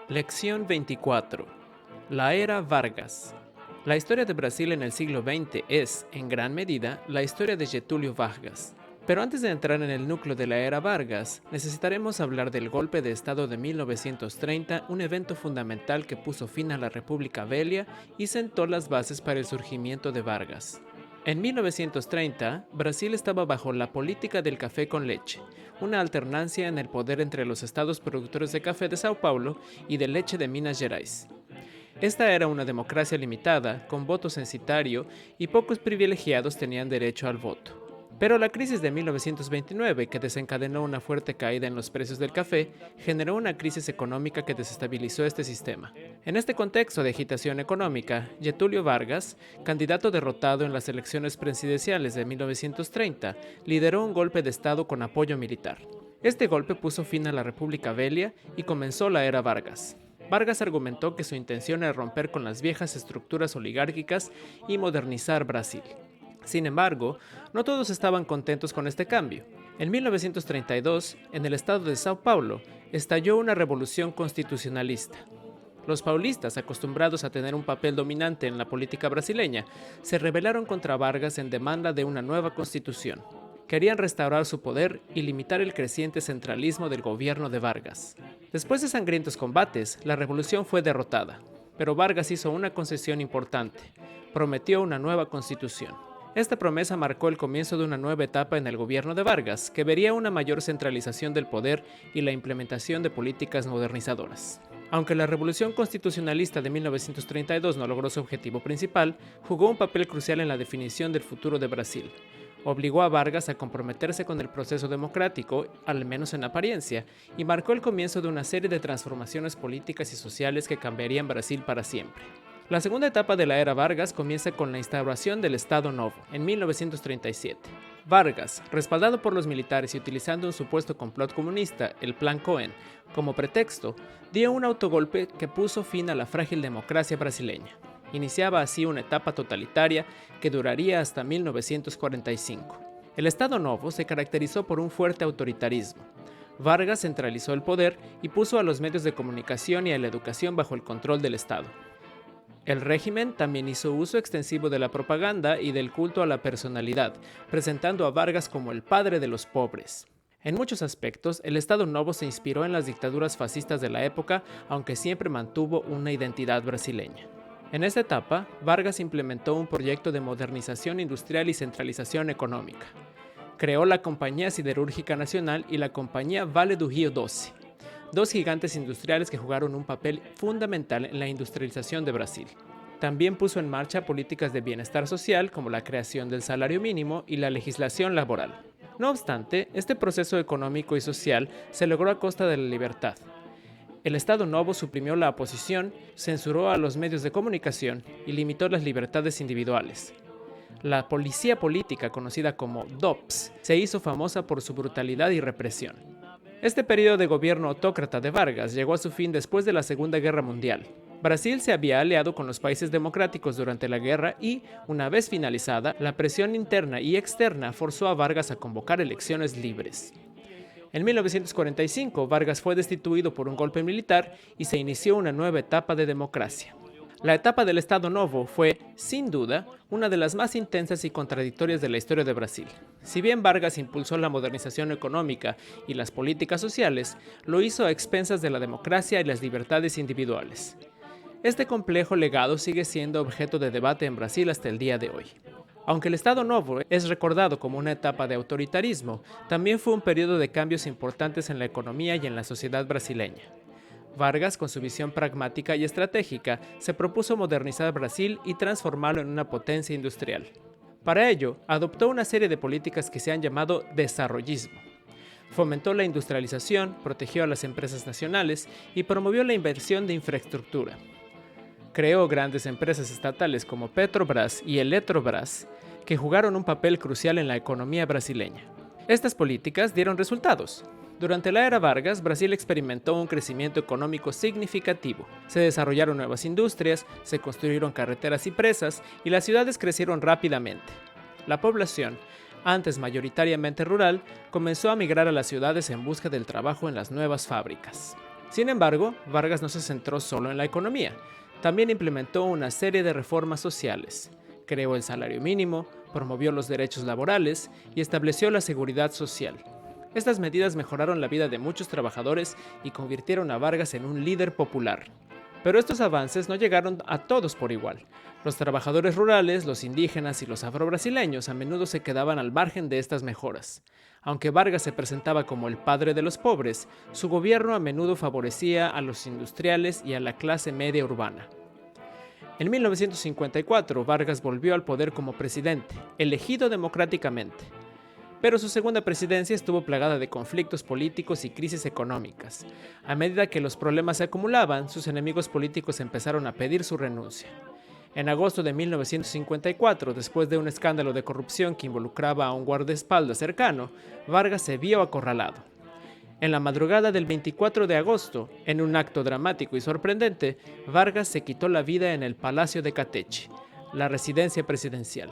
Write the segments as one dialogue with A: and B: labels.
A: Lección 24. La era Vargas. La historia de Brasil en el siglo XX es, en gran medida, la historia de Getúlio Vargas. Pero antes de entrar en el núcleo de la era Vargas, necesitaremos hablar del golpe de Estado de 1930, un evento fundamental que puso fin a la República Velha y sentó las bases para el surgimiento de Vargas. En 1930, Brasil estaba bajo la política del café con leche, una alternancia en el poder entre los estados productores de café de Sao Paulo y de leche de Minas Gerais. Esta era una democracia limitada, con voto censitario, y pocos privilegiados tenían derecho al voto. Pero la crisis de 1929, que desencadenó una fuerte caída en los precios del café, generó una crisis económica que desestabilizó este sistema. En este contexto de agitación económica, Getúlio Vargas, candidato derrotado en las elecciones presidenciales de 1930, lideró un golpe de Estado con apoyo militar. Este golpe puso fin a la República Velha y comenzó la era Vargas. Vargas argumentó que su intención era romper con las viejas estructuras oligárquicas y modernizar Brasil. Sin embargo, no todos estaban contentos con este cambio. En 1932, en el estado de Sao Paulo, estalló una revolución constitucionalista. Los paulistas, acostumbrados a tener un papel dominante en la política brasileña, se rebelaron contra Vargas en demanda de una nueva constitución. Querían restaurar su poder y limitar el creciente centralismo del gobierno de Vargas. Después de sangrientos combates, la revolución fue derrotada, pero Vargas hizo una concesión importante: prometió una nueva constitución. Esta promesa marcó el comienzo de una nueva etapa en el gobierno de Vargas, que vería una mayor centralización del poder y la implementación de políticas modernizadoras. Aunque la Revolución Constitucionalista de 1932 no logró su objetivo principal, jugó un papel crucial en la definición del futuro de Brasil. Obligó a Vargas a comprometerse con el proceso democrático, al menos en apariencia, y marcó el comienzo de una serie de transformaciones políticas y sociales que cambiarían Brasil para siempre. La segunda etapa de la era Vargas comienza con la instauración del Estado Novo, en 1937. Vargas, respaldado por los militares y utilizando un supuesto complot comunista, el Plan Cohen, como pretexto, dio un autogolpe que puso fin a la frágil democracia brasileña. Iniciaba así una etapa totalitaria que duraría hasta 1945. El Estado Novo se caracterizó por un fuerte autoritarismo. Vargas centralizó el poder y puso a los medios de comunicación y a la educación bajo el control del Estado. El régimen también hizo uso extensivo de la propaganda y del culto a la personalidad, presentando a Vargas como el padre de los pobres. En muchos aspectos, el Estado Novo se inspiró en las dictaduras fascistas de la época, aunque siempre mantuvo una identidad brasileña. En esta etapa, Vargas implementó un proyecto de modernización industrial y centralización económica. Creó la Compañía Siderúrgica Nacional y la Compañía Vale do Rio Doce, dos gigantes industriales que jugaron un papel fundamental en la industrialización de Brasil. También puso en marcha políticas de bienestar social como la creación del salario mínimo y la legislación laboral. No obstante, este proceso económico y social se logró a costa de la libertad. El Estado Novo suprimió la oposición, censuró a los medios de comunicación y limitó las libertades individuales. La policía política, conocida como DOPS, se hizo famosa por su brutalidad y represión. Este periodo de gobierno autócrata de Vargas llegó a su fin después de la Segunda Guerra Mundial. Brasil se había aliado con los países democráticos durante la guerra y, una vez finalizada, la presión interna y externa forzó a Vargas a convocar elecciones libres. En 1945, Vargas fue destituido por un golpe militar y se inició una nueva etapa de democracia. La etapa del Estado Novo fue, sin duda, una de las más intensas y contradictorias de la historia de Brasil. Si bien Vargas impulsó la modernización económica y las políticas sociales, lo hizo a expensas de la democracia y las libertades individuales. Este complejo legado sigue siendo objeto de debate en Brasil hasta el día de hoy. Aunque el Estado Novo es recordado como una etapa de autoritarismo, también fue un periodo de cambios importantes en la economía y en la sociedad brasileña. Vargas, con su visión pragmática y estratégica, se propuso modernizar Brasil y transformarlo en una potencia industrial. Para ello, adoptó una serie de políticas que se han llamado desarrollismo. Fomentó la industrialización, protegió a las empresas nacionales y promovió la inversión de infraestructura. Creó grandes empresas estatales como Petrobras y Eletrobras, que jugaron un papel crucial en la economía brasileña. Estas políticas dieron resultados. Durante la era Vargas, Brasil experimentó un crecimiento económico significativo. Se desarrollaron nuevas industrias, se construyeron carreteras y presas, y las ciudades crecieron rápidamente. La población, antes mayoritariamente rural, comenzó a migrar a las ciudades en busca del trabajo en las nuevas fábricas. Sin embargo, Vargas no se centró solo en la economía, también implementó una serie de reformas sociales. Creó el salario mínimo, promovió los derechos laborales y estableció la seguridad social. Estas medidas mejoraron la vida de muchos trabajadores y convirtieron a Vargas en un líder popular. Pero estos avances no llegaron a todos por igual. Los trabajadores rurales, los indígenas y los afrobrasileños a menudo se quedaban al margen de estas mejoras. Aunque Vargas se presentaba como el padre de los pobres, su gobierno a menudo favorecía a los industriales y a la clase media urbana. En 1954, Vargas volvió al poder como presidente, elegido democráticamente. Pero su segunda presidencia estuvo plagada de conflictos políticos y crisis económicas. A medida que los problemas se acumulaban, sus enemigos políticos empezaron a pedir su renuncia. En agosto de 1954, después de un escándalo de corrupción que involucraba a un guardaespaldas cercano, Vargas se vio acorralado. En la madrugada del 24 de agosto, en un acto dramático y sorprendente, Vargas se quitó la vida en el Palacio de Cateche, la residencia presidencial.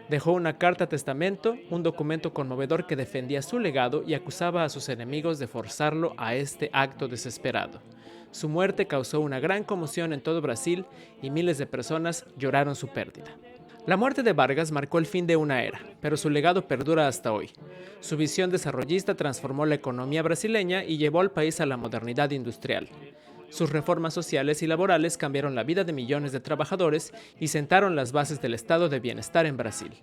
A: Dejó una carta testamento, un documento conmovedor que defendía su legado y acusaba a sus enemigos de forzarlo a este acto desesperado. Su muerte causó una gran conmoción en todo Brasil y miles de personas lloraron su pérdida. La muerte de Vargas marcó el fin de una era, pero su legado perdura hasta hoy. Su visión desarrollista transformó la economía brasileña y llevó al país a la modernidad industrial. Sus reformas sociales y laborales cambiaron la vida de millones de trabajadores y sentaron las bases del estado de bienestar en Brasil.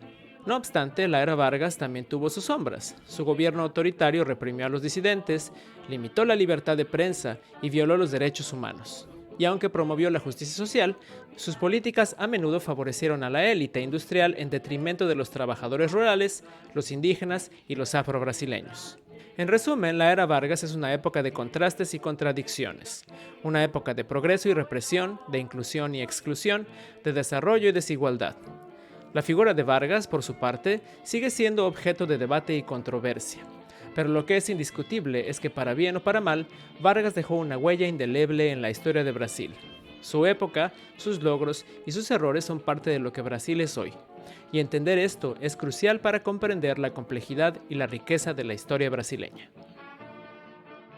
A: No obstante, la era Vargas también tuvo sus sombras. Su gobierno autoritario reprimió a los disidentes, limitó la libertad de prensa y violó los derechos humanos. Y aunque promovió la justicia social, sus políticas a menudo favorecieron a la élite industrial en detrimento de los trabajadores rurales, los indígenas y los afrobrasileños. En resumen, la era Vargas es una época de contrastes y contradicciones, una época de progreso y represión, de inclusión y exclusión, de desarrollo y desigualdad. La figura de Vargas, por su parte, sigue siendo objeto de debate y controversia. Pero lo que es indiscutible es que, para bien o para mal, Vargas dejó una huella indeleble en la historia de Brasil. Su época, sus logros y sus errores son parte de lo que Brasil es hoy. Y entender esto es crucial para comprender la complejidad y la riqueza de la historia brasileña.